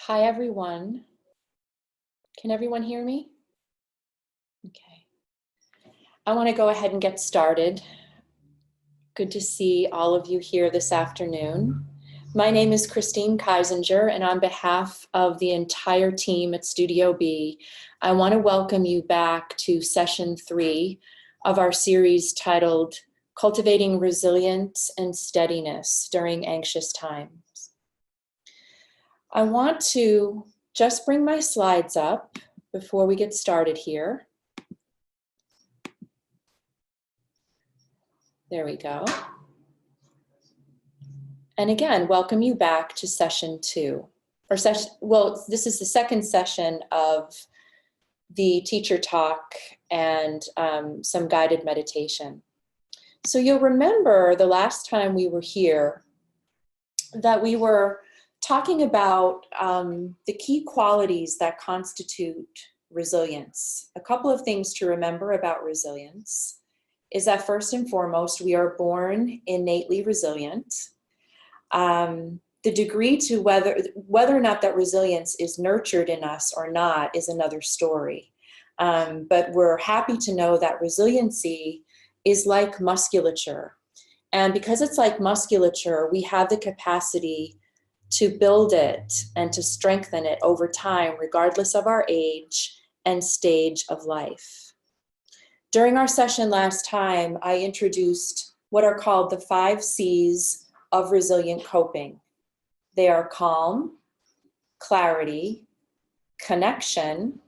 Hi, everyone. Can everyone hear me? Okay. I want to go ahead and get started. Good to see all of you here this afternoon. My name is Christine Keisinger, and on behalf of the entire team at Studio B, I want to welcome you back to session 3 of our series titled Cultivating Resilience and Steadiness During Anxious Times. I want to just bring my slides up before we get started here. There we go. And again, welcome you back to session 2. This is the second session of the teacher talk and some guided meditation. So you'll remember the last time we were here that we were talking about the key qualities that constitute resilience. A couple of things to remember about resilience is that first and foremost, we are born innately resilient. The degree to whether or not that resilience is nurtured in us or not is another story. But we're happy to know that resiliency is like musculature. And because it's like musculature, we have the capacity to build it and to strengthen it over time, regardless of our age and stage of life. During our session last time, I introduced what are called the 5 C's of resilient coping. They are calm, clarity, connection,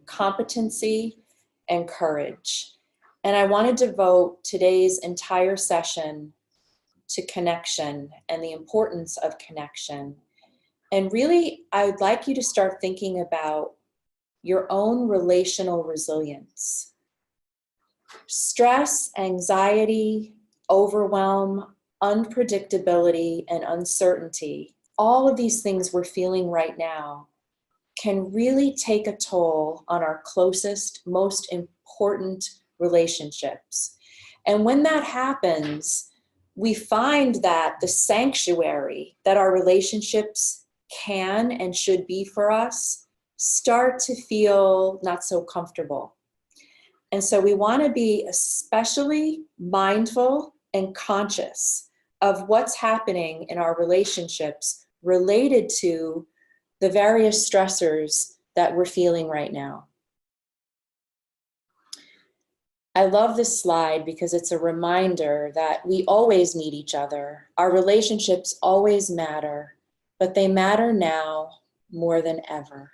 competency, and courage. And I want to devote today's entire session to connection and the importance of connection. And really, I'd like you to start thinking about your own relational resilience. Stress, anxiety, overwhelm, unpredictability, and uncertainty, all of these things we're feeling right now can really take a toll on our closest, most important relationships. And when that happens, we find that the sanctuary that our relationships can and should be for us start to feel not so comfortable. And so we want to be especially mindful and conscious of what's happening in our relationships related to the various stressors that we're feeling right now. I love this slide because it's a reminder that we always need each other. Our relationships always matter, but they matter now more than ever.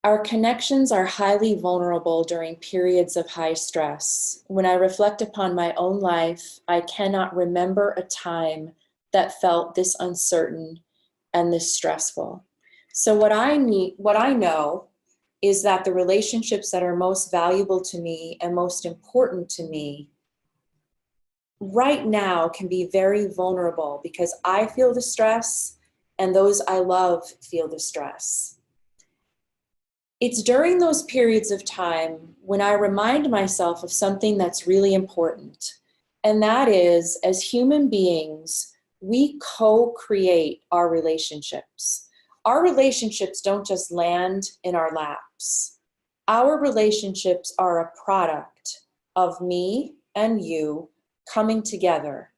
Our connections are highly vulnerable during periods of high stress. When I reflect upon my own life, I cannot remember a time that felt this uncertain and this stressful. So what I know is that the relationships that are most valuable to me and most important to me right now can be very vulnerable because I feel the stress and those I love feel the stress. It's during those periods of time when I remind myself of something that's really important, and that is, as human beings, we co-create our relationships. Our relationships don't just land in our laps. Our relationships are a product of me and you coming together.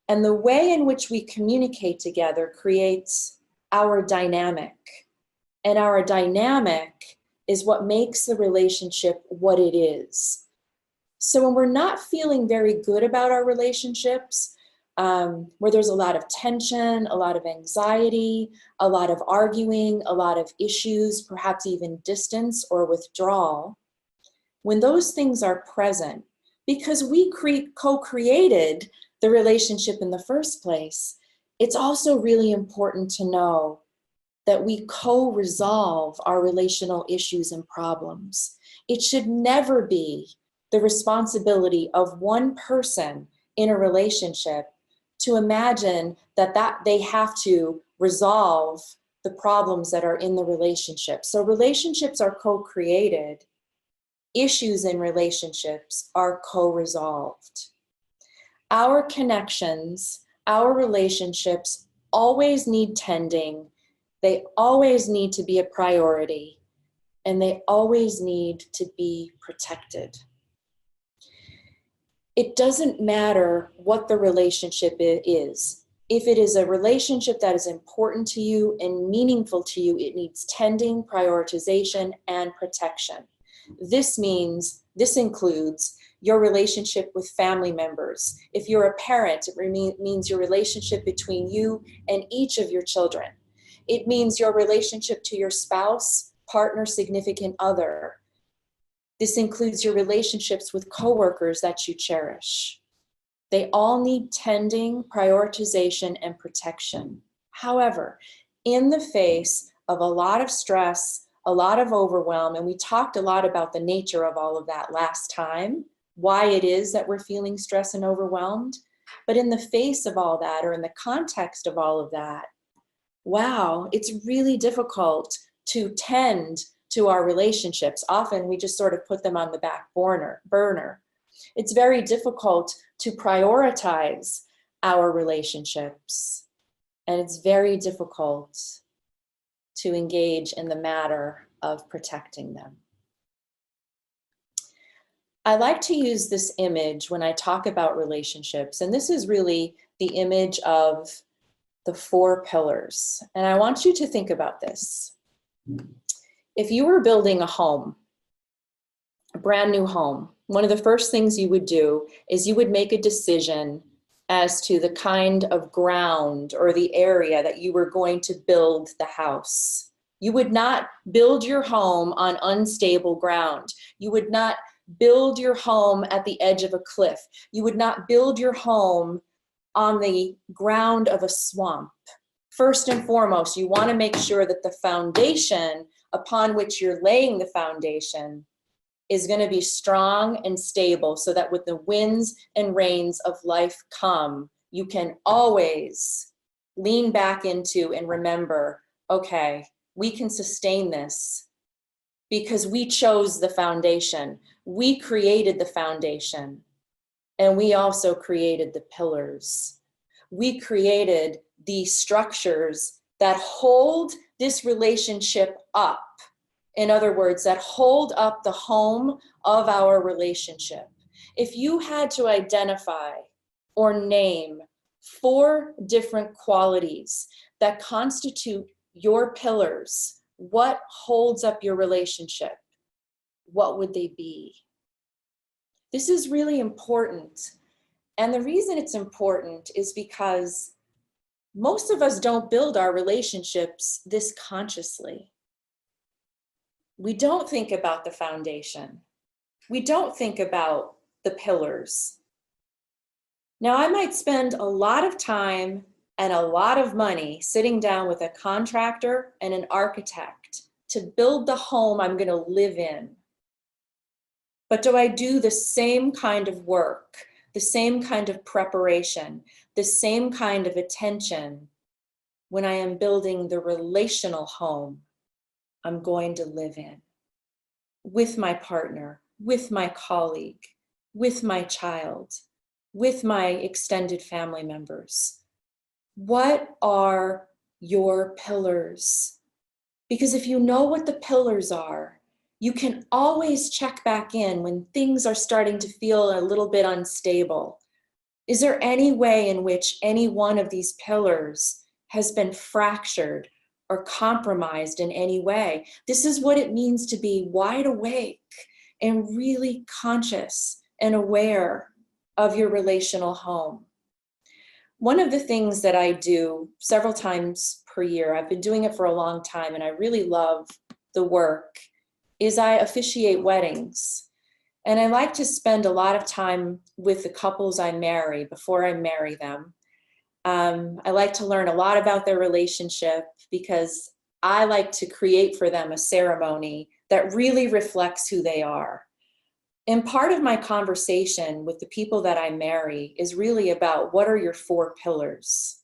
And the way in which we communicate together creates our dynamic. And our dynamic is what makes the relationship what it is. So when we're not feeling very good about our relationships, where there's a lot of tension, a lot of anxiety, a lot of arguing, a lot of issues, perhaps even distance or withdrawal, when those things are present, because we co-created the relationship in the first place, it's also really important to know that we co-resolve our relational issues and problems. It should never be the responsibility of one person in a relationship to imagine that they have to resolve the problems that are in the relationship. So relationships are co-created. Issues in relationships are co-resolved. Our connections, our relationships always need tending, they always need to be a priority, and they always need to be protected. It doesn't matter what the relationship is. If it is a relationship that is important to you and meaningful to you, it needs tending, prioritization, and protection. This includes your relationship with family members. If you're a parent, it means your relationship between you and each of your children. It means your relationship to your spouse, partner, significant other. This includes your relationships with coworkers that you cherish. They all need tending, prioritization, and protection. However, in the face of a lot of stress, a lot of overwhelm, and we talked a lot about the nature of all of that last time, why it is that we're feeling stressed and overwhelmed. But in the face of all that, or in the context of all of that, wow, it's really difficult to tend to our relationships. Often we just sort of put them on the back burner. It's very difficult to prioritize our relationships, and it's very difficult to engage in the matter of protecting them. I like to use this image when I talk about relationships, and this is really the image of the 4 pillars. And I want you to think about this. If you were building a home, a brand new home, one of the first things you would do is you would make a decision as to the kind of ground or the area that you were going to build the house. You would not build your home on unstable ground. You would not build your home at the edge of a cliff. You would not build your home on the ground of a swamp. First and foremost, you want to make sure that the foundation upon which you're laying the foundation is going to be strong and stable, so that when the winds and rains of life come, you can always lean back into and remember, okay, we can sustain this because we chose the foundation. We created the foundation, and we also created the pillars. We created the structures that hold this relationship up. In other words, that hold up the home of our relationship. If you had to identify or name 4 different qualities that constitute your pillars, what holds up your relationship, what would they be? This is really important. And the reason it's important is because most of us don't build our relationships this consciously. We don't think about the foundation. We don't think about the pillars. Now, I might spend a lot of time and a lot of money sitting down with a contractor and an architect to build the home I'm going to live in. But do I do the same kind of work, the same kind of preparation, the same kind of attention when I am building the relational home I'm going to live in, with my partner, with my colleague, with my child, with my extended family members? What are your pillars? Because if you know what the pillars are, you can always check back in when things are starting to feel a little bit unstable. Is there any way in which any one of these pillars has been fractured or compromised in any way? This is what it means to be wide awake and really conscious and aware of your relational home. One of the things that I do several times per year, I've been doing it for a long time and I really love the work, is I officiate weddings. And I like to spend a lot of time with the couples I marry before I marry them. I like to learn a lot about their relationship because I like to create for them a ceremony that really reflects who they are. And part of my conversation with the people that I marry is really about what are your 4 pillars.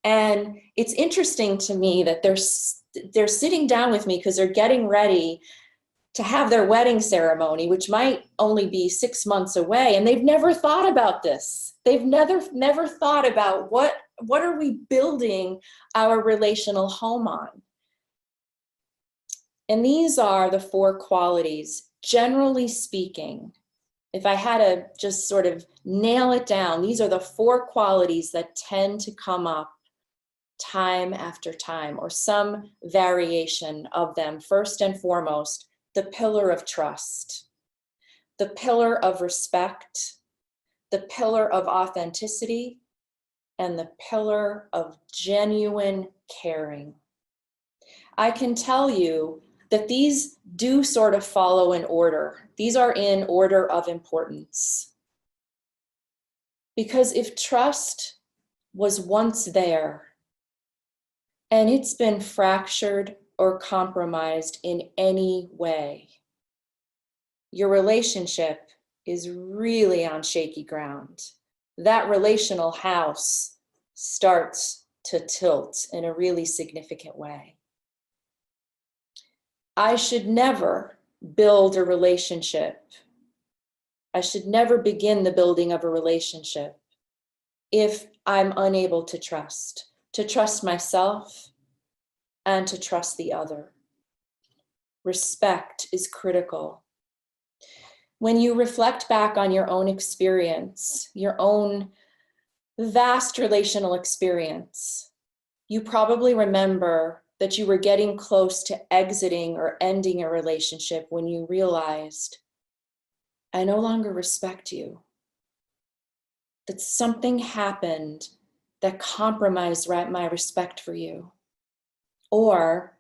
And it's interesting to me that they're sitting down with me because they're getting ready to have their wedding ceremony, which might only be 6 months away, and they've never thought about this. They've never thought about what what are we building our relational home on? And these are the 4 qualities, generally speaking. If I had to just sort of nail it down, these are the 4 qualities that tend to come up time after time, or some variation of them. First and foremost, the pillar of trust, the pillar of respect, the pillar of authenticity, and the pillar of genuine caring. I can tell you that these do sort of follow in order. These are in order of importance. Because if trust was once there and it's been fractured or compromised in any way, your relationship is really on shaky ground. That relational house starts to tilt in a really significant way. I should never build a relationship. I should never begin the building of a relationship if I'm unable to trust myself and to trust the other. Respect is critical. When you reflect back on your own experience, your own vast relational experience, you probably remember that you were getting close to exiting or ending a relationship when you realized, I no longer respect you. That something happened that compromised my respect for you. Or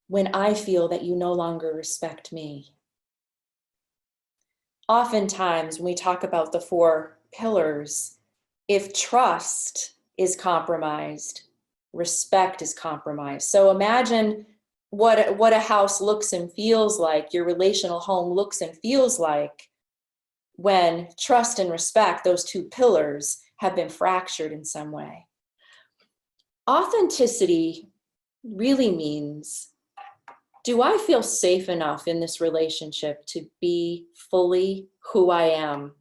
when I feel that you no longer respect me. Oftentimes, when we talk about the 4 pillars, if trust is compromised, respect is compromised. So imagine what a house looks and feels like, your relational home looks and feels like when trust and respect, those 2 pillars, have been fractured in some way. Authenticity really means, do I feel safe enough in this relationship to be fully who I am?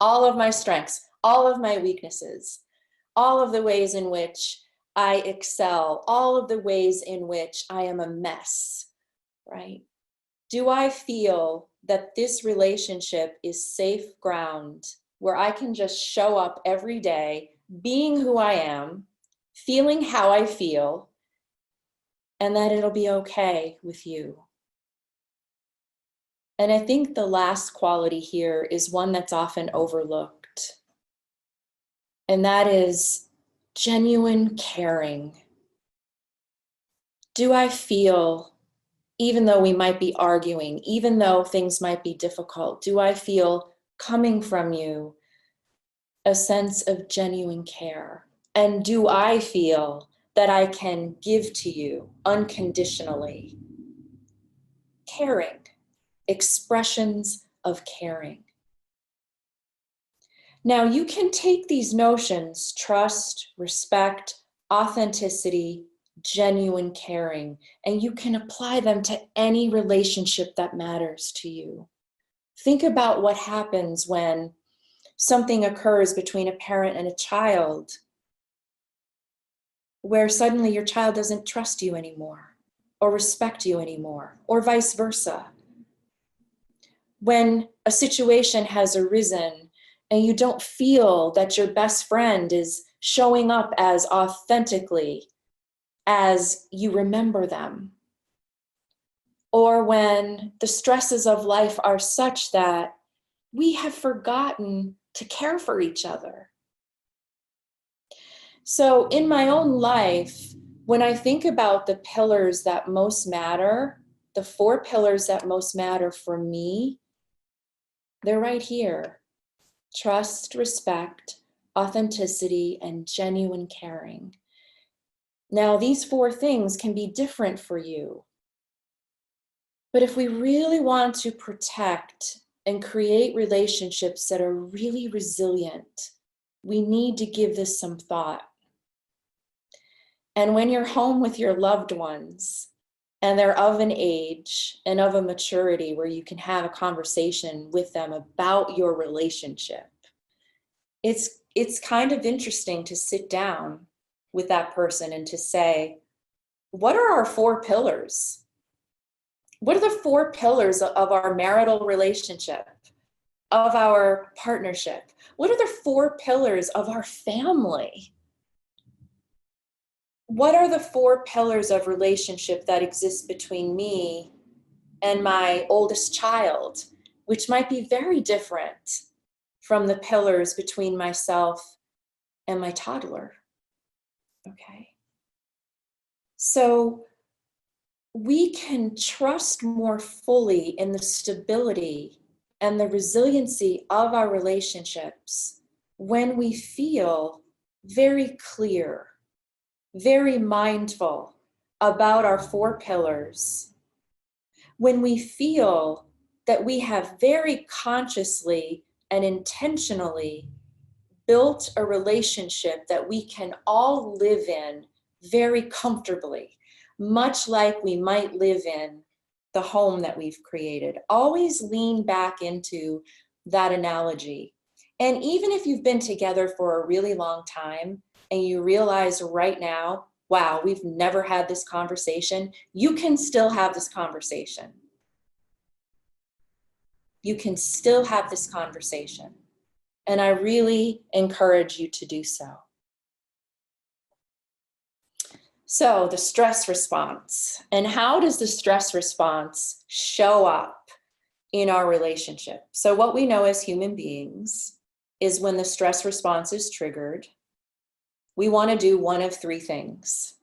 All of my strengths, all of my weaknesses, all of the ways in which I excel, all of the ways in which I am a mess, right? Do I feel that this relationship is safe ground where I can just show up every day, being who I am, feeling how I feel, and that it'll be okay with you? And I think the last quality here is one that's often overlooked, and that is genuine caring. Do I feel, even though we might be arguing, even though things might be difficult, do I feel coming from you a sense of genuine care? And do I feel that I can give to you unconditionally? Caring, expressions of caring. Now you can take these notions, trust, respect, authenticity, genuine caring, and you can apply them to any relationship that matters to you. Think about what happens when something occurs between a parent and a child, where suddenly your child doesn't trust you anymore, or respect you anymore, or vice versa. When a situation has arisen and you don't feel that your best friend is showing up as authentically as you remember them. Or when the stresses of life are such that we have forgotten to care for each other. So in my own life, when I think about the pillars that most matter, the 4 pillars that most matter for me, they're right here. Trust, respect, authenticity, and genuine caring. Now, these 4 things can be different for you. But if we really want to protect and create relationships that are really resilient, we need to give this some thought. And when you're home with your loved ones, and they're of an age and of a maturity where you can have a conversation with them about your relationship, it's it's kind of interesting to sit down with that person and to say, what are our 4 pillars? What are the 4 pillars of our marital relationship, of our partnership? What are the 4 pillars of our family? What are the 4 pillars of relationship that exist between me and my oldest child, which might be very different from the pillars between myself and my toddler? Okay. So we can trust more fully in the stability and the resiliency of our relationships when we feel very clear, very mindful about our 4 pillars, when we feel that we have very consciously and intentionally built a relationship that we can all live in very comfortably, much like we might live in the home that we've created. Always lean back into that analogy. And even if you've been together for a really long time and you realize right now, wow, we've never had this conversation, you can still have this conversation. You can still have this conversation. And I really encourage you to do so. So the stress response, and how does the stress response show up in our relationship? So what we know as human beings is when the stress response is triggered, we want to do one of 3 things.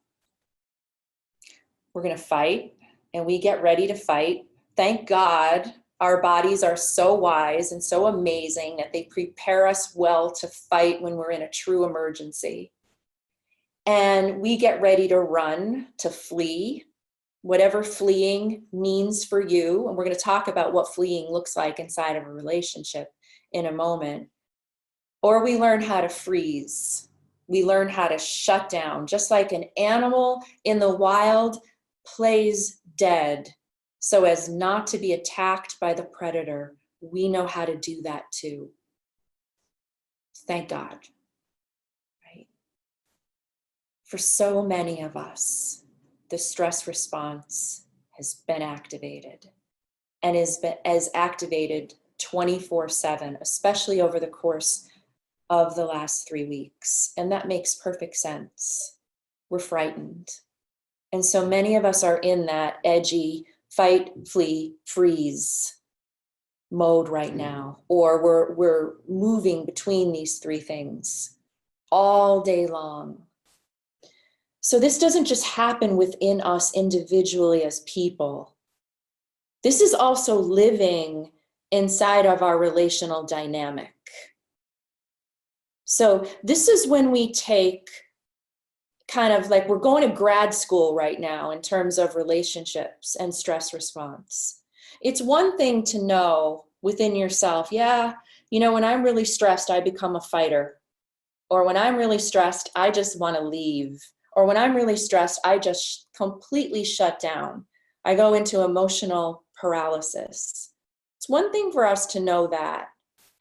We're going to fight, and we get ready to fight. Thank God our bodies are so wise and so amazing that they prepare us well to fight when we're in a true emergency. And we get ready to run, to flee, whatever fleeing means for you. And we're going to talk about what fleeing looks like inside of a relationship in a moment. Or we learn how to freeze. We learn how to shut down, just like an animal in the wild plays dead so as not to be attacked by the predator. We know how to do that too. Thank God. Right? For so many of us, the stress response has been activated and is activated 24/7, especially over the course of the last 3 weeks. And that makes perfect sense. We're frightened. And so many of us are in that edgy fight, flee, freeze mode right now, or we're moving between these 3 things all day long. So this doesn't just happen within us individually as people. This is also living inside of our relational dynamic. So this is when we take kind of like, we're going to grad school right now in terms of relationships and stress response. It's one thing to know within yourself, yeah, you know, when I'm really stressed, I become a fighter. Or when I'm really stressed, I just want to leave. Or when I'm really stressed, I just completely shut down. I go into emotional paralysis. It's one thing for us to know that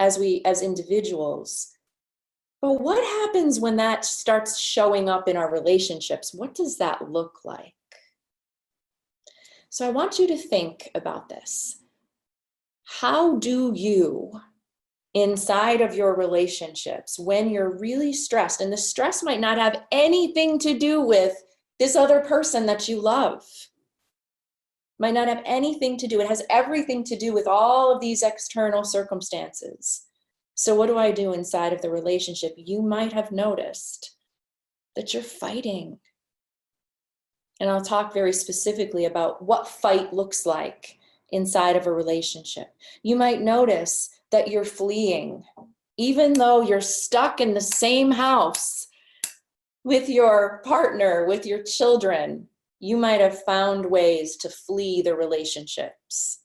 as individuals. But what happens when that starts showing up in our relationships? What does that look like? So I want you to think about this. How do you, inside of your relationships, when you're really stressed, and the stress might not have anything to do with this other person that you love, might not have anything to do, it has everything to do with all of these external circumstances. So what do I do inside of the relationship? You might have noticed that you're fighting. And I'll talk very specifically about what fight looks like inside of a relationship. You might notice that you're fleeing, even though you're stuck in the same house with your partner, with your children. You might have found ways to flee the relationships.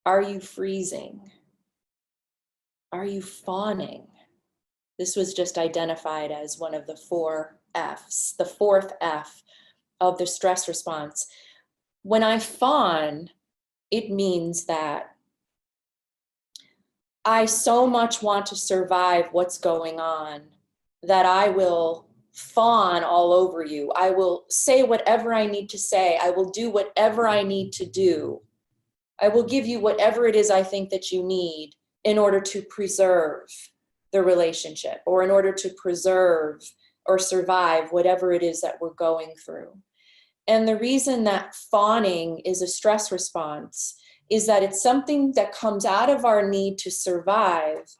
Are you freezing? Are you fawning? This was just identified as one of the 4 F's, the 4th F of the stress response. When I fawn, it means that I so much want to survive what's going on that I will fawn all over you. I will say whatever I need to say. I will do whatever I need to do. I will give you whatever it is I think that you need in order to preserve the relationship, or in order to preserve or survive whatever it is that we're going through. And the reason that fawning is a stress response is that it's something that comes out of our need to survive.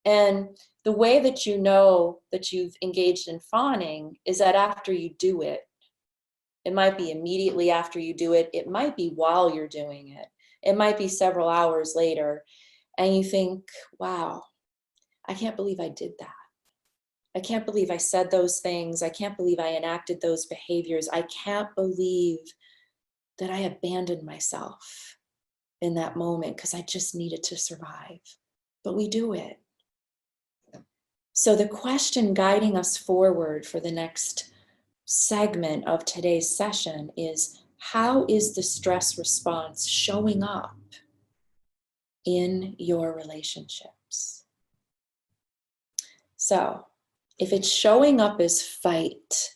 And the way that you know that you've engaged in fawning is that after you do it, it might be immediately after you do it, it might be while you're doing it, it might be several hours later, and you think, wow, I can't believe I did that. I can't believe I said those things. I can't believe I enacted those behaviors. I can't believe that I abandoned myself in that moment because I just needed to survive. But we do it. So the question guiding us forward for the next segment of today's session is, how is the stress response showing up in your relationships? So if it's showing up as fight,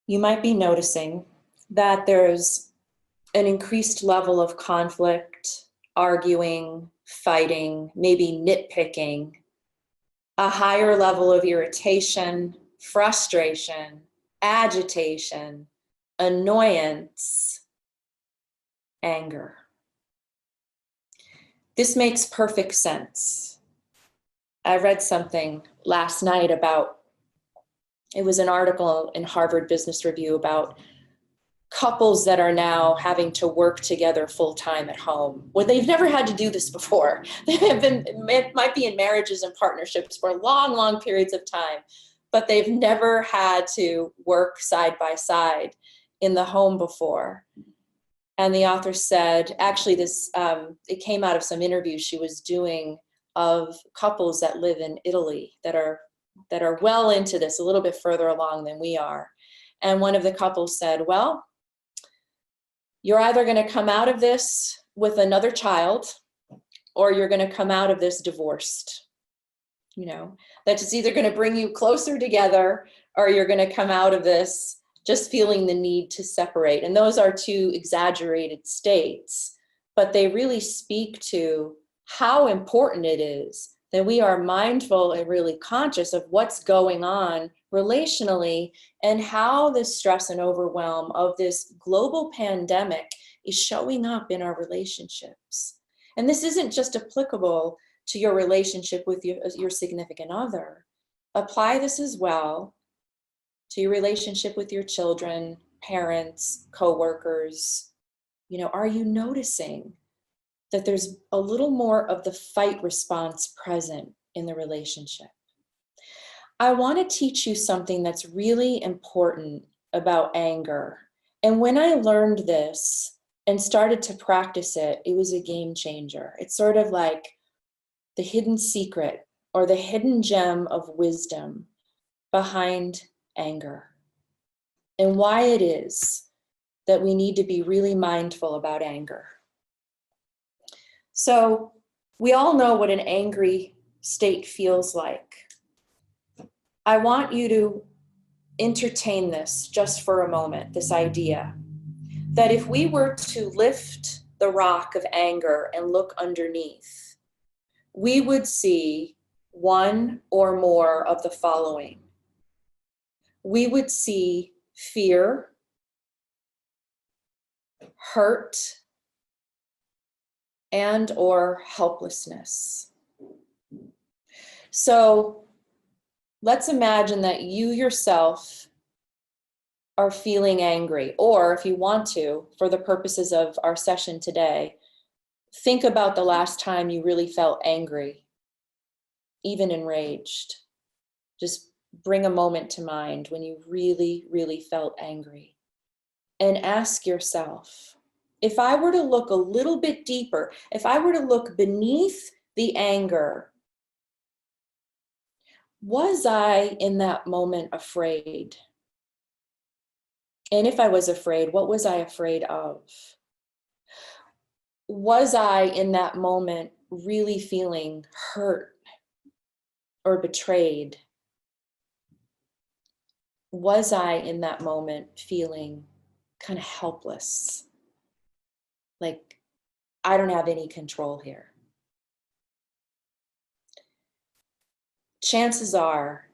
you might be noticing that there's an increased level of conflict, arguing, fighting, maybe nitpicking, a higher level of irritation, frustration, agitation, annoyance, anger. This makes perfect sense. I read something last night about, it was an article in Harvard Business Review about couples that are now having to work together full-time at home. Well, they've never had to do this before. They have been, it might be in marriages and partnerships for long, long periods of time, but they've never had to work side by side in the home before. And the author said, actually this, it came out of some interviews she was doing of couples that live in Italy that are well into this, a little bit further along than we are. And one of the couples said, well, you're either going to come out of this with another child, or you're going to come out of this divorced. You know, that it's either going to bring you closer together, or you're going to come out of this just feeling the need to separate. And those are two exaggerated states, but they really speak to how important it is that we are mindful and really conscious of what's going on relationally, and how the stress and overwhelm of this global pandemic is showing up in our relationships. And this isn't just applicable to your relationship with your significant other. Apply this as well to your relationship with your children, parents, coworkers. You know, are you noticing that there's a little more of the fight response present in the relationship? I want to teach you something that's really important about anger. And when I learned this and started to practice it, it was a game changer. It's sort of like the hidden secret or the hidden gem of wisdom behind anger, and why it is that we need to be really mindful about anger. So we all know what an angry state feels like. I want you to entertain this just for a moment, this idea that if we were to lift the rock of anger and look underneath, we would see one or more of the following. We would see fear, hurt, and or helplessness. So let's imagine that you yourself are feeling angry, or if you want to, for the purposes of our session today, think about the last time you really felt angry, even enraged. Just bring a moment to mind when you really, really felt angry. And ask yourself, if I were to look a little bit deeper, if I were to look beneath the anger, was I in that moment afraid? And if I was afraid, what was I afraid of? Was I in that moment really feeling hurt or betrayed? Was I in that moment feeling kind of helpless? Like, I don't have any control here. Chances are,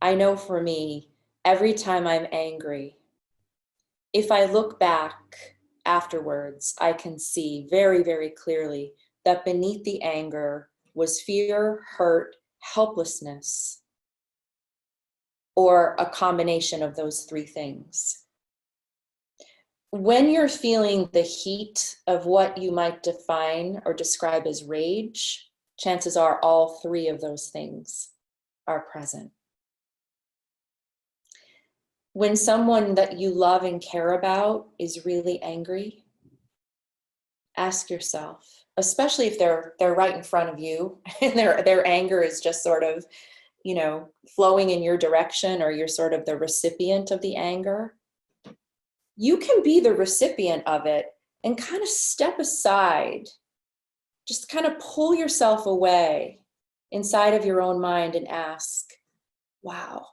I know for me, every time I'm angry, if I look back afterwards, I can see very, very clearly that beneath the anger was fear, hurt, helplessness, or a combination of those three things. When you're feeling the heat of what you might define or describe as rage, chances are all three of those things are present. When someone that you love and care about is really angry, ask yourself, especially if they're right in front of you and their anger is just sort of, flowing in your direction, or you're sort of the recipient of the anger, you can be the recipient of it and kind of step aside, just kind of pull yourself away inside of your own mind and ask, wow,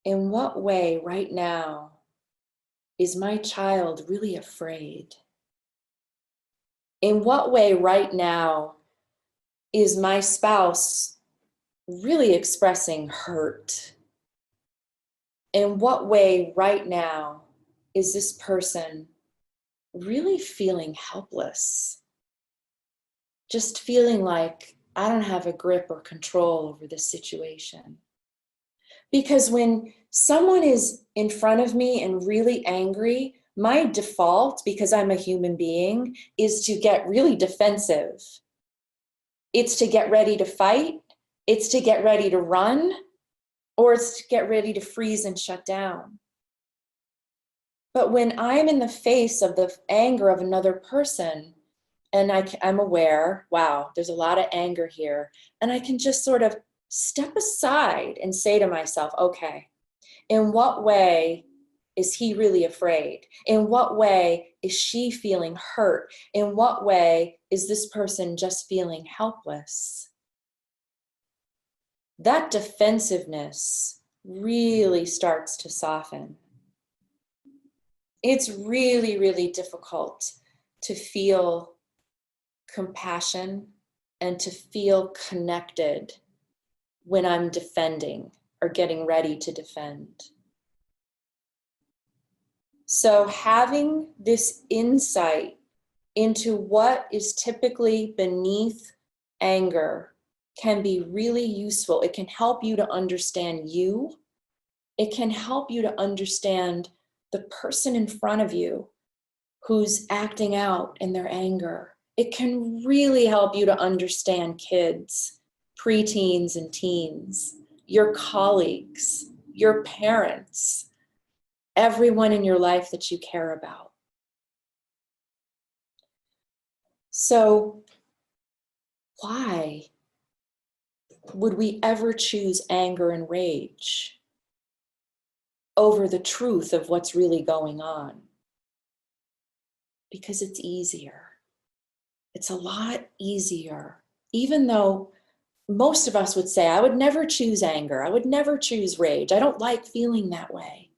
in what way right now is my child really afraid? In what way right now is my spouse really expressing hurt? In what way right now is this person really feeling helpless? Just feeling like I don't have a grip or control over this situation. Because when someone is in front of me and really angry, my default, because I'm a human being, is to get really defensive. It's to get ready to fight, it's to get ready to run, or it's to get ready to freeze and shut down. But when I'm in the face of the anger of another person, and I'm aware, wow, there's a lot of anger here, and I can just sort of step aside and say to myself, okay, in what way is he really afraid? In what way is she feeling hurt? In what way is this person just feeling helpless? That defensiveness really starts to soften. It's really, really difficult to feel compassion and to feel connected when I'm defending or getting ready to defend. So having this insight into what is typically beneath anger can be really useful. It can help you to understand you. It can help you to understand the person in front of you who's acting out in their anger. It can really help you to understand kids, preteens and teens, your colleagues, your parents, everyone in your life that you care about. So why would we ever choose anger and rage over the truth of what's really going on? Because it's easier. It's a lot easier. Even though most of us would say, I would never choose anger. I would never choose rage. I don't like feeling that way.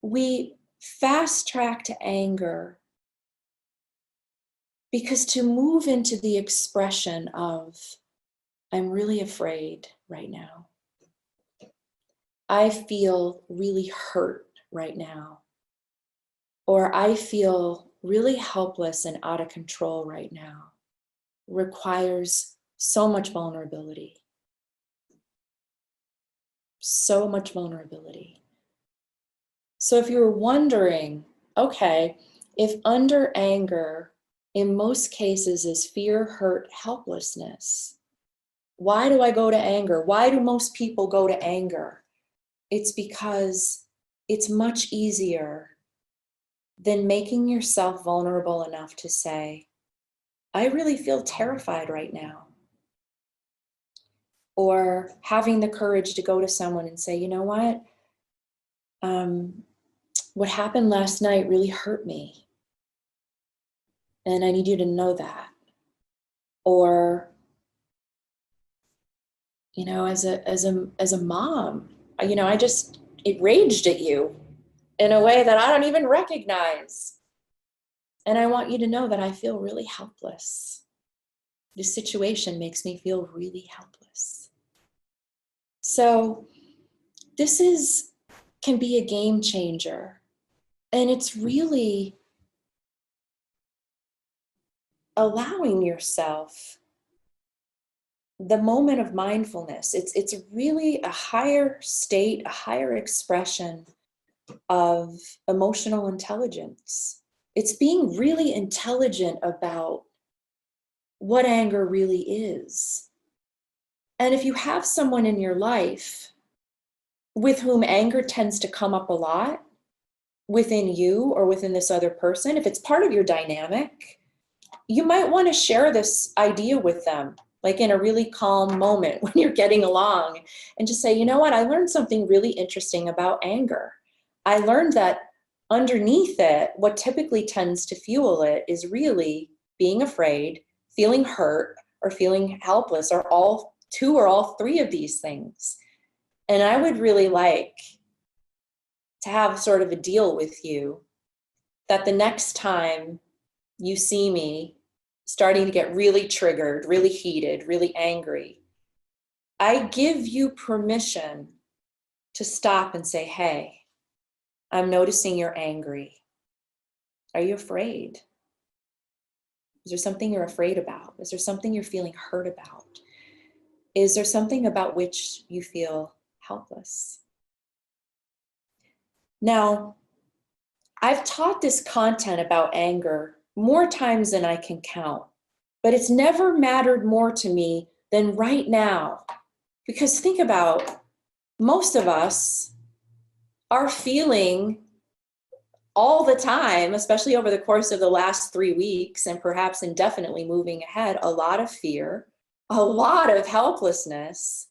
We fast track to anger because to move into the expression of, I'm really afraid right now. I feel really hurt right now. Or I feel really helpless and out of control right now, requires so much vulnerability. So much vulnerability. So if you're wondering, okay, if under anger, in most cases is fear, hurt, helplessness, why do I go to anger? Why do most people go to anger? It's because it's much easier than making yourself vulnerable enough to say, I really feel terrified right now. Or having the courage to go to someone and say, you know what happened last night really hurt me. And I need you to know that. Or, you know, as a mom, you know, it raged at you in a way that I don't even recognize. And I want you to know that I feel really helpless. This situation makes me feel really helpless. So can be a game changer. And it's really allowing yourself the moment of mindfulness. It's really a higher state, a higher expression of emotional intelligence. It's being really intelligent about what anger really is. And if you have someone in your life with whom anger tends to come up a lot within you or within this other person, if it's part of your dynamic, you might want to share this idea with them, like in a really calm moment when you're getting along, and just say, you know what, I learned something really interesting about anger. I learned that underneath it, what typically tends to fuel it is really being afraid, feeling hurt, or feeling helpless, or all two or all three of these things. And I would really like to have sort of a deal with you that the next time you see me starting to get really triggered, really heated, really angry, I give you permission to stop and say, hey, I'm noticing you're angry. Are you afraid? Is there something you're afraid about? Is there something you're feeling hurt about? Is there something about which you feel helpless? Now, I've taught this content about anger more times than I can count, but it's never mattered more to me than right now. Because think about, most of us are feeling all the time, especially over the course of the last 3 weeks and perhaps indefinitely moving ahead, a lot of fear, a lot of helplessness,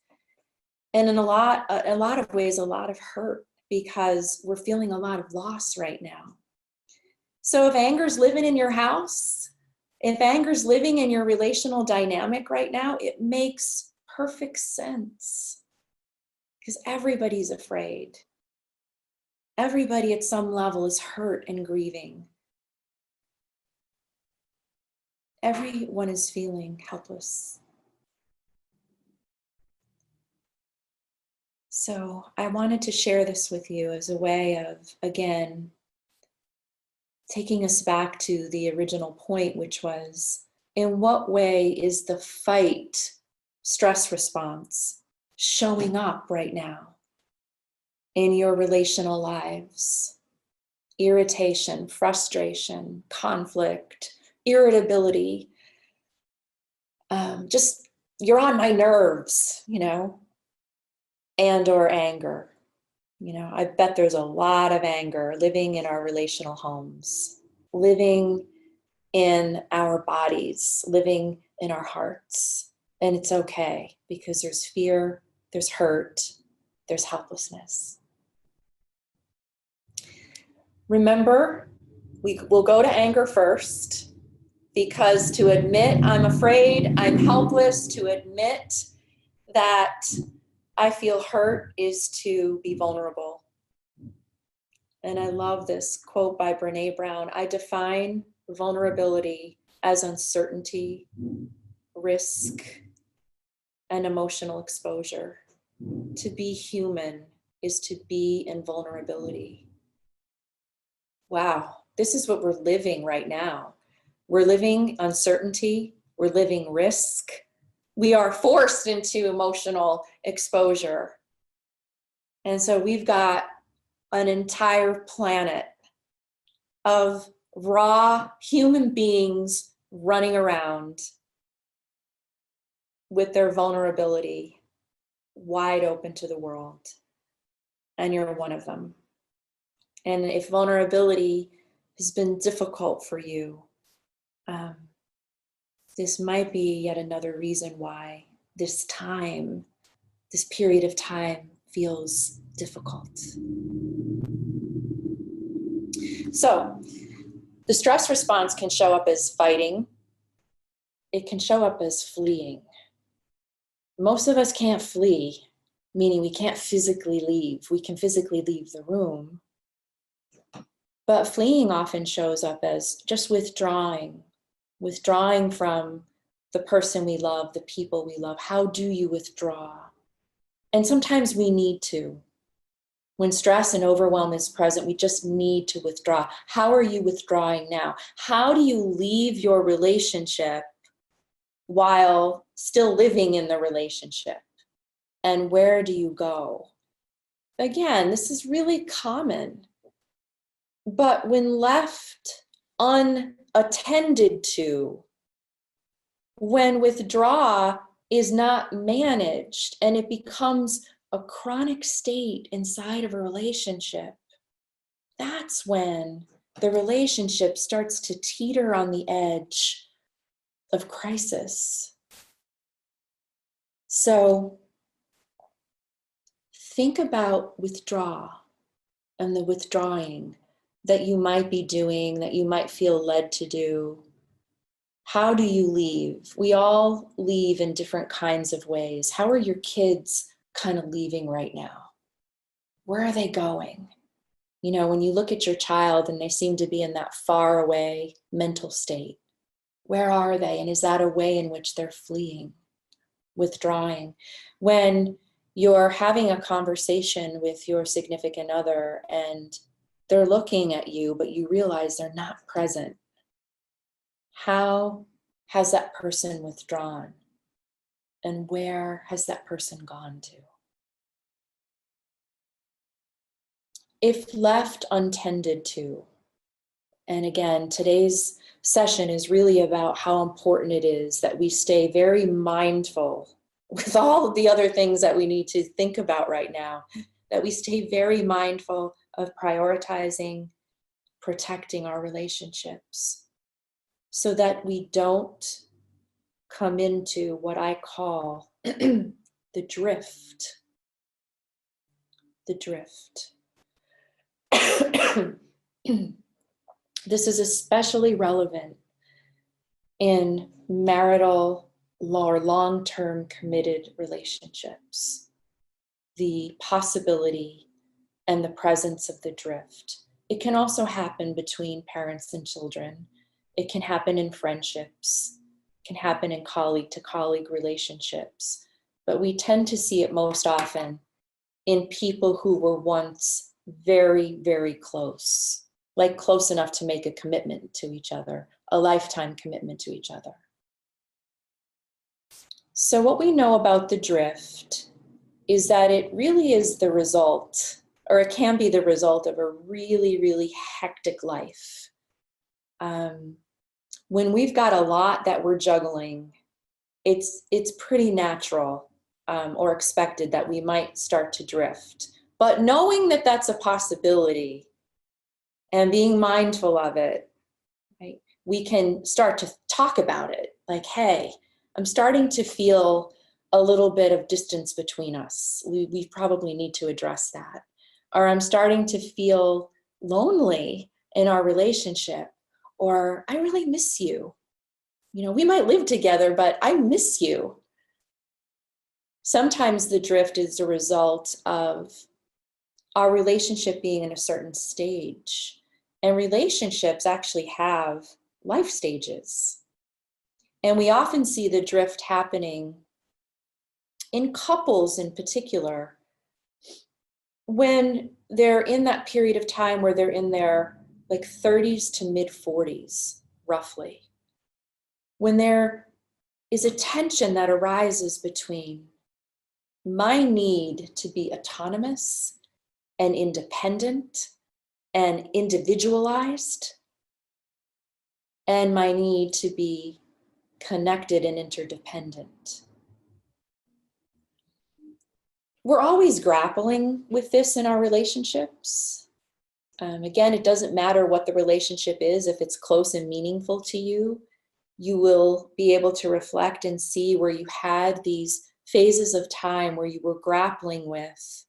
and in a lot of ways, a lot of hurt, because we're feeling a lot of loss right now. So if anger's living in your house, if anger's living in your relational dynamic right now, it makes perfect sense, because everybody's afraid. Everybody at some level is hurt and grieving. Everyone is feeling helpless. So I wanted to share this with you as a way of, again, taking us back to the original point, which was, in what way is the fight stress response showing up right now in your relational lives? Irritation, frustration, conflict, irritability, just you're on my nerves, you know, and or anger. You know, I bet there's a lot of anger living in our relational homes, living in our bodies, living in our hearts. And it's okay, because there's fear, there's hurt, there's helplessness. Remember, we'll go to anger first, because to admit I'm afraid, I'm helpless, to admit that I feel hurt is to be vulnerable. And I love this quote by Brené Brown. I define vulnerability as uncertainty, risk, and emotional exposure. To be human is to be in vulnerability. Wow, this is what we're living right now. We're living uncertainty, we're living risk. We are forced into emotional exposure. And so we've got an entire planet of raw human beings running around with their vulnerability wide open to the world. And you're one of them. And if vulnerability has been difficult for you, this might be yet another reason why this period of time feels difficult. So the stress response can show up as fighting, it can show up as fleeing. Most of us can't flee, meaning we can't physically leave. We can physically leave the room. But fleeing often shows up as just withdrawing from the person we love, the people we love. How do you withdraw? And sometimes we need to. When stress and overwhelm is present, we just need to withdraw. How are you withdrawing now? How do you leave your relationship while still living in the relationship? And where do you go? Again, this is really common. But when left unattended to, when withdraw is not managed and it becomes a chronic state inside of a relationship, that's when the relationship starts to teeter on the edge of crisis. So think about withdraw and the withdrawing that you might be doing, that you might feel led to do. How do you leave? We all leave in different kinds of ways. How are your kids kind of leaving right now? Where are they going? You know, when you look at your child and they seem to be in that far away mental state, where are they? And is that a way in which they're fleeing, withdrawing? When you're having a conversation with your significant other and they're looking at you, but you realize they're not present, how has that person withdrawn? And where has that person gone to? If left untended to, and again, today's session is really about how important it is that we stay very mindful with all of the other things that we need to think about right now, that we stay very mindful of prioritizing, protecting our relationships so that we don't come into what I call the drift. The drift. This is especially relevant in marital or long-term committed relationships. The possibility and the presence of the drift. It can also happen between parents and children. It can happen in friendships. It can happen in colleague-to-colleague relationships. But we tend to see it most often in people who were once very, very close, like close enough to make a commitment to each other, a lifetime commitment to each other. So what we know about the drift is that it really is the result, or it can be the result of a really, really hectic life. When we've got a lot that we're juggling, it's pretty natural or expected that we might start to drift. But knowing that that's a possibility and being mindful of it, right, we can start to talk about it. Like, hey, I'm starting to feel a little bit of distance between us. We probably need to address that. Or I'm starting to feel lonely in our relationship, or I really miss you. You know, we might live together, but I miss you. Sometimes the drift is a result of our relationship being in a certain stage. And relationships actually have life stages. And we often see the drift happening in couples in particular, when they're in that period of time where they're in their like 30s to mid 40s, roughly. When there is a tension that arises between my need to be autonomous and independent and individualized, and my need to be connected and interdependent. We're always grappling with this in our relationships. Again, it doesn't matter what the relationship is. If it's close and meaningful to you, you will be able to reflect and see where you had these phases of time where you were grappling with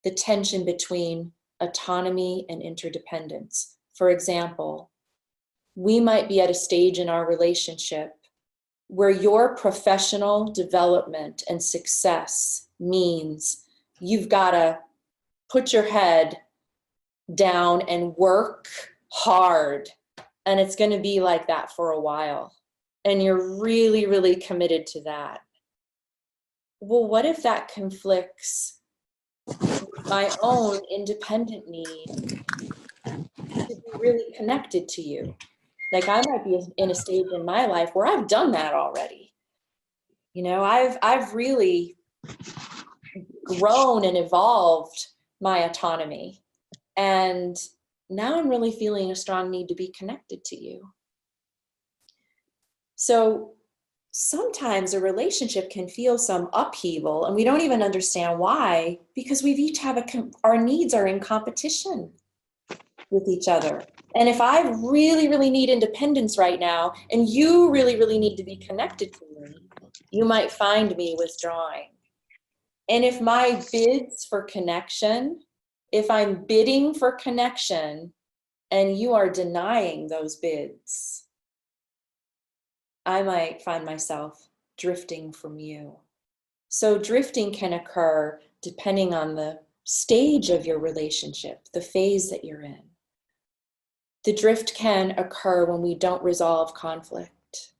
the tension between autonomy and interdependence. For example, we might be at a stage in our relationship where your professional development and success means you've got to put your head down and work hard. And it's going to be like that for a while. And you're really, really committed to that. Well, what if that conflicts with my own independent need to be really connected to you? Like, I might be in a stage in my life where I've done that already. You know, I've really grown and evolved my autonomy. And now I'm really feeling a strong need to be connected to you. So sometimes a relationship can feel some upheaval and we don't even understand why, because we've each have our needs are in competition with each other. And if I really, really need independence right now, and you really, really need to be connected to me, you might find me withdrawing. And if my bids for connection, if I'm bidding for connection and you are denying those bids, I might find myself drifting from you. So drifting can occur depending on the stage of your relationship, the phase that you're in. The drift can occur when we don't resolve conflict.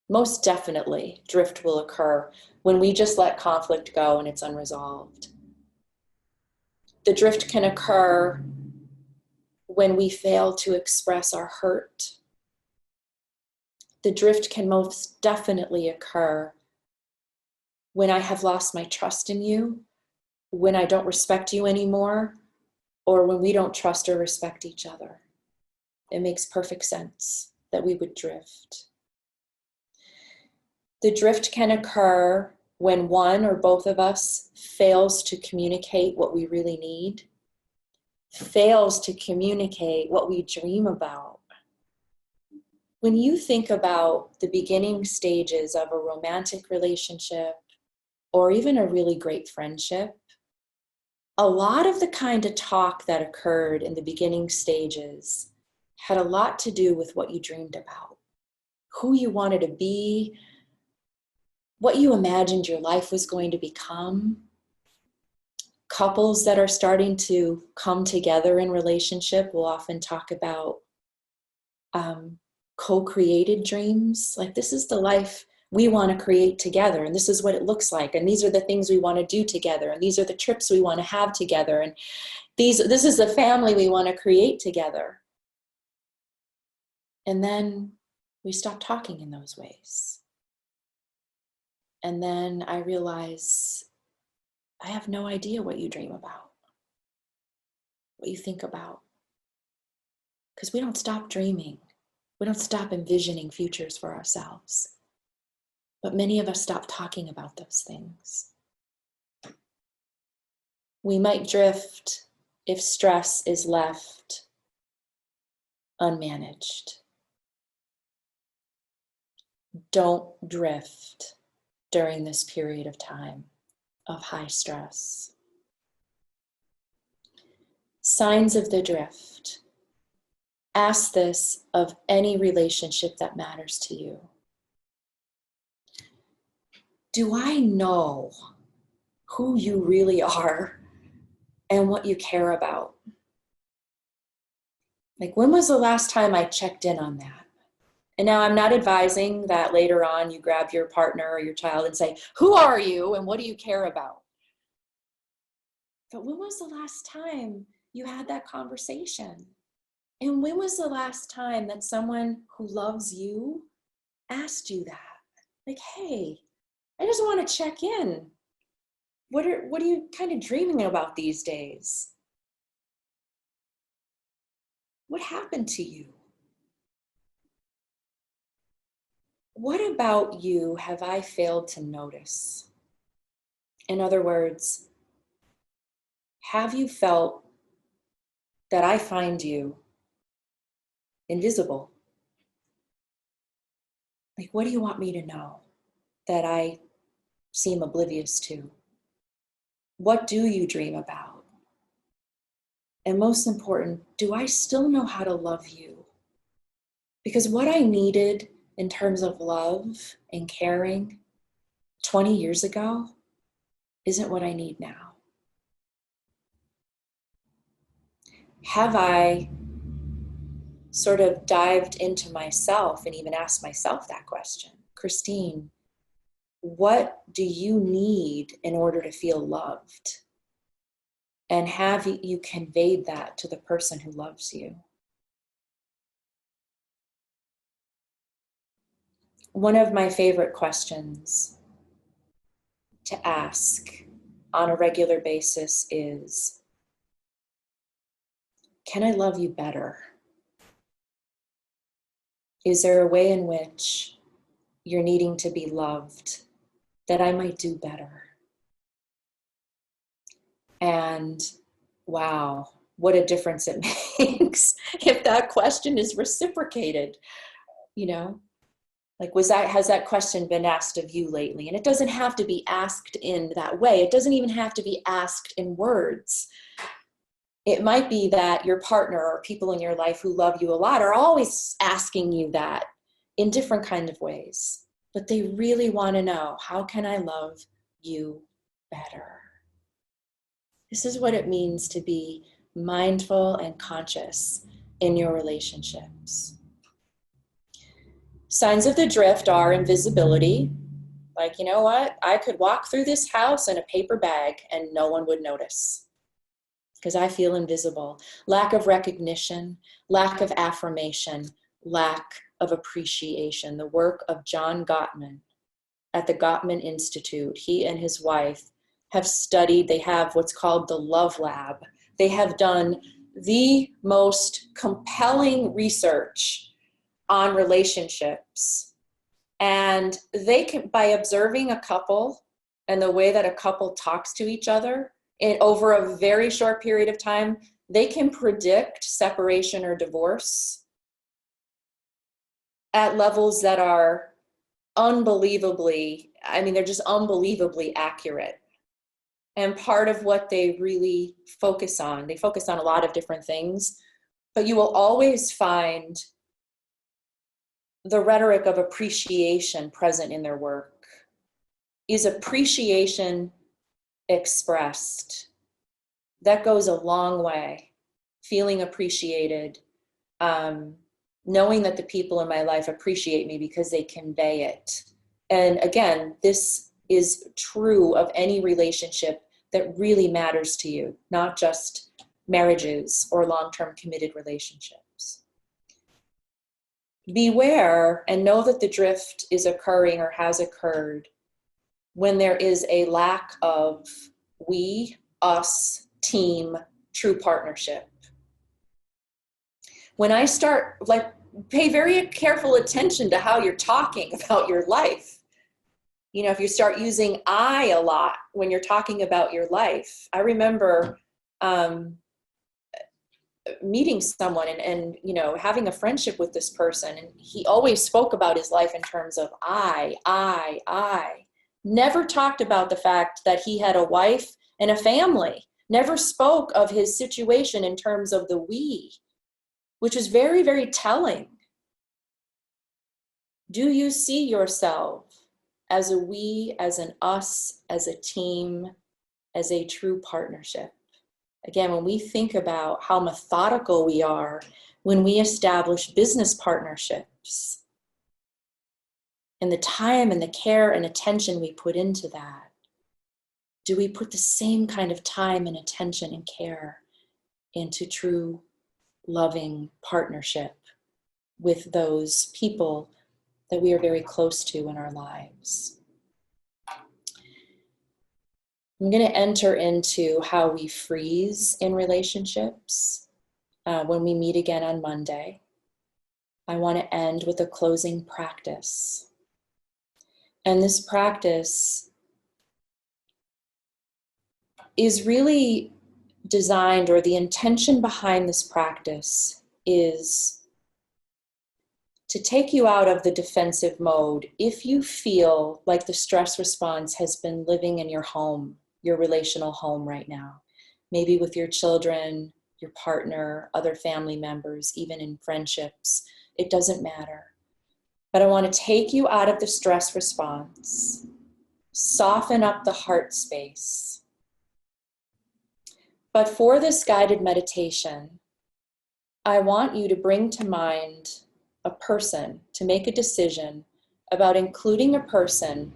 Most definitely, drift will occur when we just let conflict go and it's unresolved. The drift can occur when we fail to express our hurt. The drift can most definitely occur when I have lost my trust in you, when I don't respect you anymore, or when we don't trust or respect each other. It makes perfect sense that we would drift. The drift can occur when one or both of us fails to communicate what we really need, fails to communicate what we dream about. When you think about the beginning stages of a romantic relationship or even a really great friendship, a lot of the kind of talk that occurred in the beginning stages had a lot to do with what you dreamed about, who you wanted to be, what you imagined your life was going to become. Couples that are starting to come together in relationship will often talk about co-created dreams. Like, this is the life we want to create together, and this is what it looks like, and these are the things we want to do together, and these are the trips we want to have together, and this is the family we want to create together. And then we stop talking in those ways. And then I realize I have no idea what you dream about, what you think about. Because we don't stop dreaming. We don't stop envisioning futures for ourselves. But many of us stop talking about those things. We might drift if stress is left unmanaged. Don't drift during this period of time of high stress. Signs of the drift. Ask this of any relationship that matters to you. Do I know who you really are and what you care about? Like, when was the last time I checked in on that? And now I'm not advising that later on you grab your partner or your child and say, who are you and what do you care about? But when was the last time you had that conversation? And when was the last time that someone who loves you asked you that? Like, hey, I just want to check in. What are you kind of dreaming about these days? What happened to you? What about you have I failed to notice? In other words, have you felt that I find you invisible? Like, what do you want me to know that I seem oblivious to? What do you dream about? And most important, do I still know how to love you? Because what I needed in terms of love and caring 20 years ago isn't what I need now? Have I sort of dived into myself and even asked myself that question? Christine, what do you need in order to feel loved? And have you conveyed that to the person who loves you? One of my favorite questions to ask on a regular basis is, can I love you better? Is there a way in which you're needing to be loved that I might do better? And wow, what a difference it makes if that question is reciprocated. You know, like, has that question been asked of you lately? And it doesn't have to be asked in that way. It doesn't even have to be asked in words. It might be that your partner or people in your life who love you a lot are always asking you that in different kind of ways, but they really want to know, how can I love you better? This is what it means to be mindful and conscious in your relationships. Signs of the drift are invisibility. Like, you know what? I could walk through this house in a paper bag and no one would notice because I feel invisible. Lack of recognition, lack of affirmation, lack of appreciation. The work of John Gottman at the Gottman Institute, he and his wife have studied, they have what's called the Love Lab. They have done the most compelling research on relationships. And they can, by observing a couple and the way that a couple talks to each other over a very short period of time, they can predict separation or divorce at levels that are unbelievably, I mean, they're just unbelievably accurate. And part of what they really focus on, they focus on a lot of different things, but you will always find the rhetoric of appreciation present in their work. Is appreciation expressed? That goes a long way. Feeling appreciated, knowing that the people in my life appreciate me because they convey it. And again, this is true of any relationship that really matters to you, not just marriages or long-term committed relationships. Beware and know that the drift is occurring or has occurred when there is a lack of we, us, team, true partnership. When I start, pay very careful attention to how you're talking about your life. You know, if you start using I a lot when you're talking about your life. I remember meeting someone and you know, having a friendship with this person, and he always spoke about his life in terms of I. Never talked about the fact that he had a wife and a family. Never spoke of his situation in terms of the we, which is very, very telling. Do you see yourself as a we, as an us, as a team, as a true partnership? Again, when we think about how methodical we are when we establish business partnerships and the time and the care and attention we put into that, do we put the same kind of time and attention and care into true loving partnership with those people that we are very close to in our lives? I'm going to enter into how we freeze in relationships when we meet again on Monday. I want to end with a closing practice. And this practice is really designed, or the intention behind this practice is to take you out of the defensive mode if you feel like the stress response has been living in your home, your relational home right now, maybe with your children, your partner, other family members, even in friendships. It doesn't matter. But I want to take you out of the stress response, soften up the heart space. But for this guided meditation, I want you to bring to mind a person, to make a decision about including a person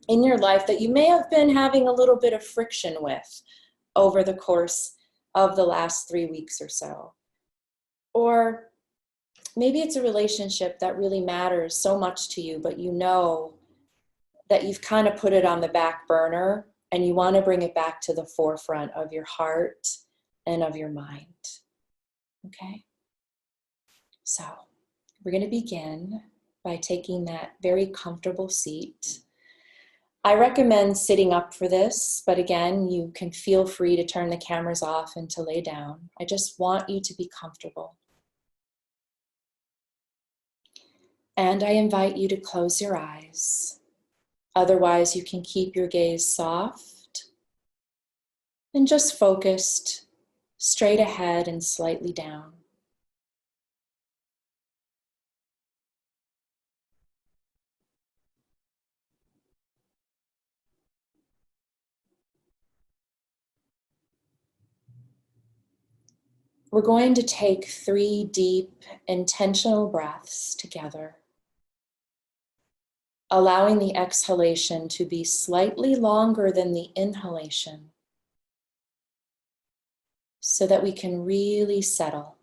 in your life that you may have been having a little bit of friction with over the course of the last 3 weeks or so. Or maybe it's a relationship that really matters so much to you, but you know that you've kind of put it on the back burner and you want to bring it back to the forefront of your heart and of your mind. Okay? So we're going to begin by taking that very comfortable seat. I recommend sitting up for this, but again, you can feel free to turn the cameras off and to lay down. I just want you to be comfortable. And I invite you to close your eyes. Otherwise, you can keep your gaze soft and just focused straight ahead and slightly down. We're going to take 3 deep, intentional breaths together, allowing the exhalation to be slightly longer than the inhalation so that we can really settle.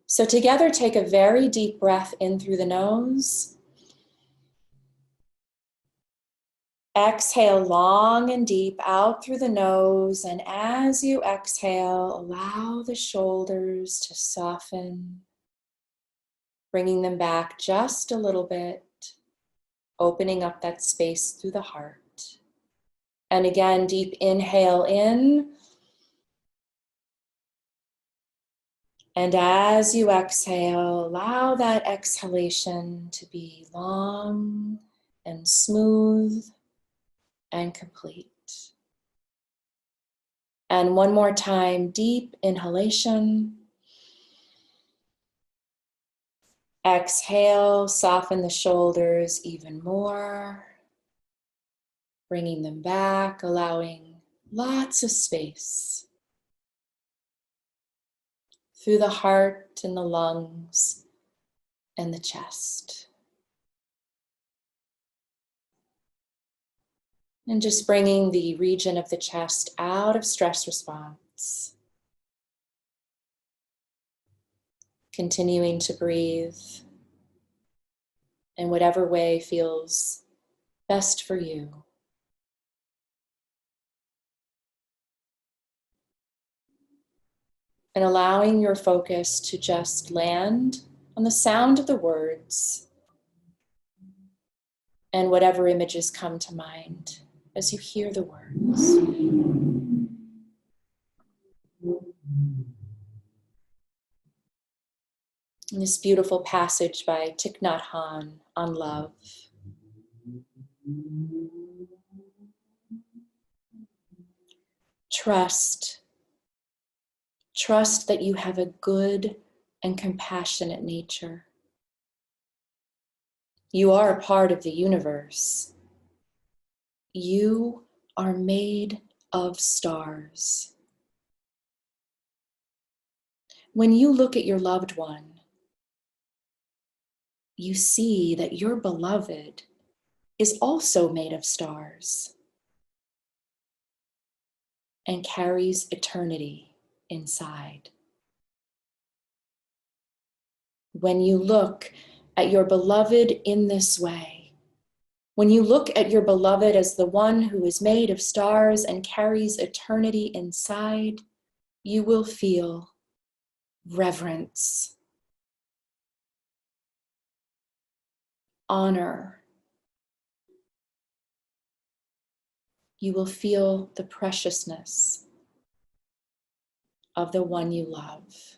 So together, take a very deep breath in through the nose. Exhale long and deep out through the nose, and as you exhale, allow the shoulders to soften, bringing them back just a little bit, opening up that space through the heart. And again, deep inhale in. And as you exhale, allow that exhalation to be long and smooth and complete. And one more time, deep inhalation. Exhale, soften the shoulders even more, bringing them back, allowing lots of space through the heart and the lungs and the chest. And just bringing the region of the chest out of stress response. Continuing to breathe in whatever way feels best for you. And allowing your focus to just land on the sound of the words and whatever images come to mind as you hear the words. In this beautiful passage by Thich Nhat Hanh on love. Trust. Trust that you have a good and compassionate nature. You are a part of the universe. You are made of stars. When you look at your loved one, you see that your beloved is also made of stars and carries eternity inside. When you look at your beloved in this way, when you look at your beloved as the one who is made of stars and carries eternity inside, you will feel reverence, honor. You will feel the preciousness of the one you love.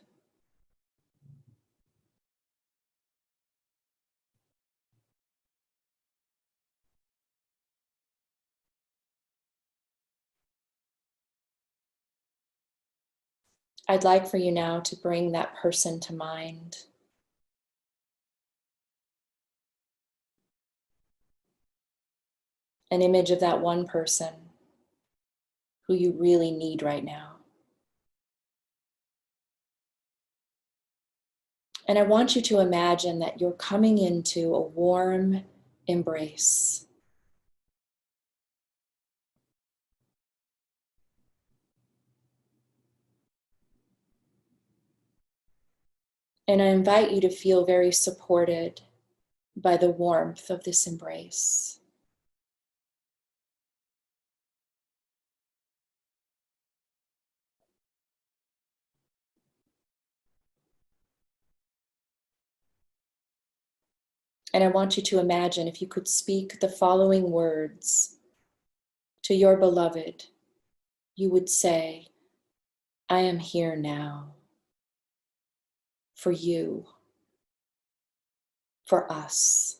I'd like for you now to bring that person to mind. an image of that one person who you really need right now. And I want you to imagine that you're coming into a warm embrace. And I invite you to feel very supported by the warmth of this embrace. And I want you to imagine if you could speak the following words to your beloved, you would say, I am here now for you, for us.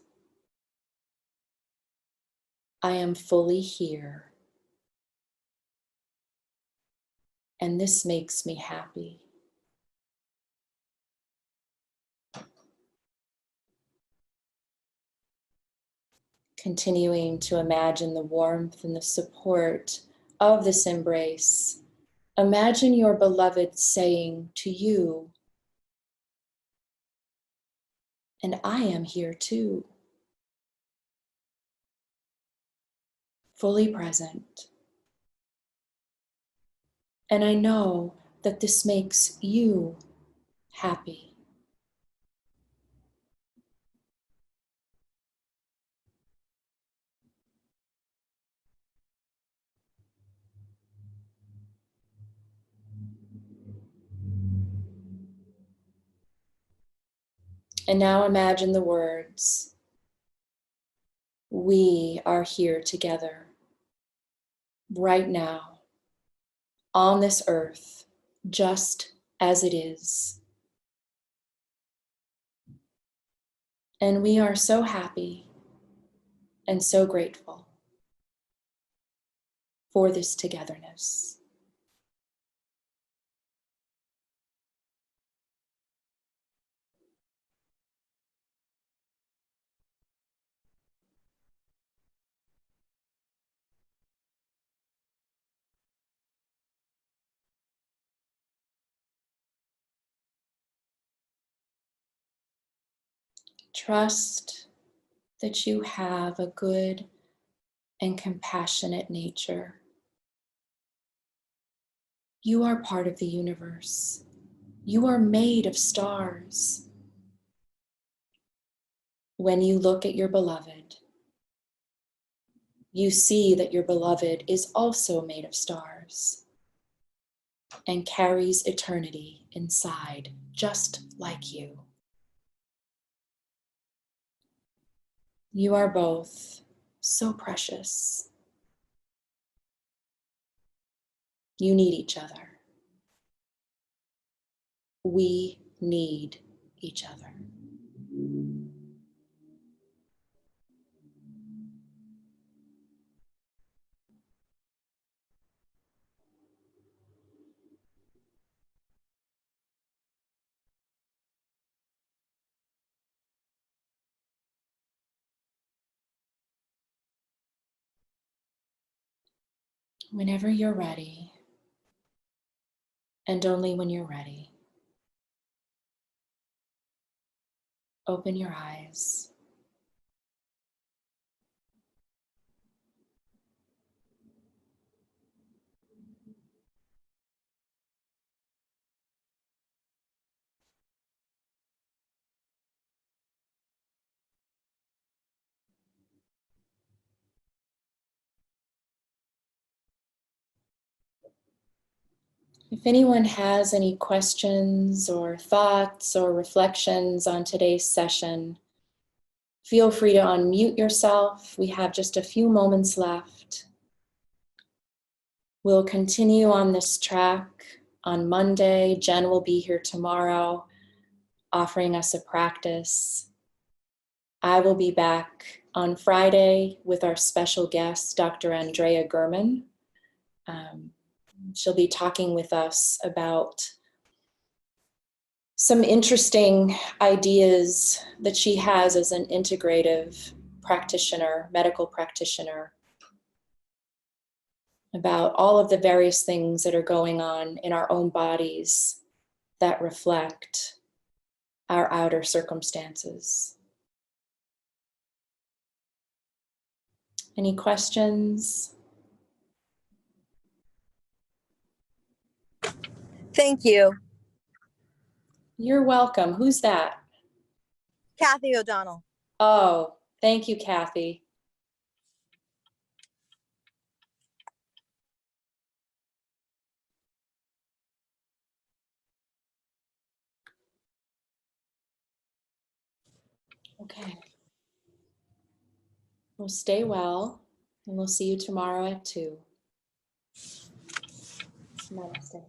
I am fully here, and this makes me happy. Continuing to imagine the warmth and the support of this embrace. Imagine your beloved saying to you, and I am here too, fully present. And I know that this makes you happy. And now imagine the words, we are here together, right now, on this earth, just as it is. And we are so happy and so grateful for this togetherness. Trust that you have a good and compassionate nature. You are part of the universe. You are made of stars. When you look at your beloved, you see that your beloved is also made of stars and carries eternity inside, just like you. You are both so precious. You need each other. We need each other. Whenever you're ready, and only when you're ready, open your eyes. If anyone has any questions or thoughts or reflections on today's session, feel free to unmute yourself. We have just a few moments left. We'll continue on this track on Monday. Jen will be here tomorrow offering us a practice. I will be back on Friday with our special guest, Dr. Andrea Gurman. She'll be talking with us about some interesting ideas that she has as an integrative practitioner, medical practitioner, about all of the various things that are going on in our own bodies that reflect our outer circumstances. Any questions? Thank you. You're welcome. Who's that? Kathy O'Donnell. Oh, thank you, Kathy. Okay. Well, stay well, and we'll see you tomorrow at 2. Namaste.